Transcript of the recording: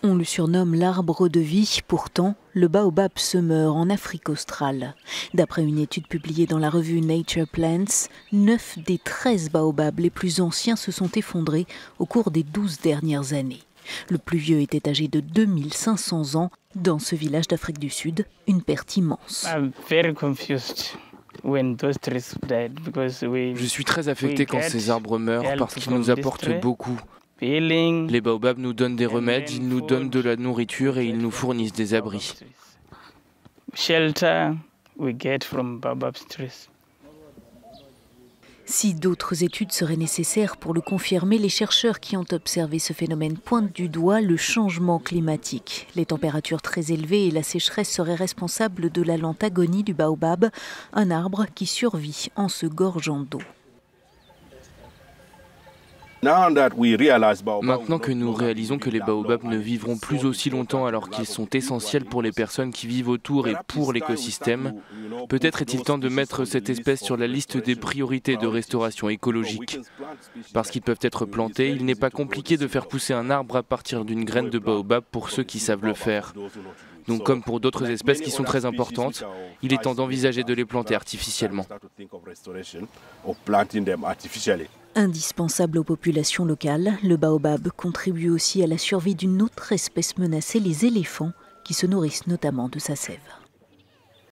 On le surnomme l'arbre de vie, pourtant, le baobab se meurt en Afrique australe. D'après une étude publiée dans la revue Nature Plants, 9 des 13 baobabs les plus anciens se sont effondrés au cours des 12 dernières années. Le plus vieux était âgé de 2500 ans. Dans ce village d'Afrique du Sud, une perte immense. Je suis très affecté quand ces arbres meurent parce qu'ils nous apportent beaucoup. Les baobabs nous donnent des remèdes, ils nous donnent de la nourriture et ils nous fournissent des abris. Si d'autres études seraient nécessaires pour le confirmer, les chercheurs qui ont observé ce phénomène pointent du doigt le changement climatique. Les températures très élevées et la sécheresse seraient responsables de la lente agonie du baobab, un arbre qui survit en se gorgeant d'eau. Maintenant que nous réalisons que les baobabs ne vivront plus aussi longtemps alors qu'ils sont essentiels pour les personnes qui vivent autour et pour l'écosystème, peut-être est-il temps de mettre cette espèce sur la liste des priorités de restauration écologique. Parce qu'ils peuvent être plantés, il n'est pas compliqué de faire pousser un arbre à partir d'une graine de baobab pour ceux qui savent le faire. Donc comme pour d'autres espèces qui sont très importantes, il est temps d'envisager de les planter artificiellement. Indispensable aux populations locales, le baobab contribue aussi à la survie d'une autre espèce menacée, les éléphants, qui se nourrissent notamment de sa sève.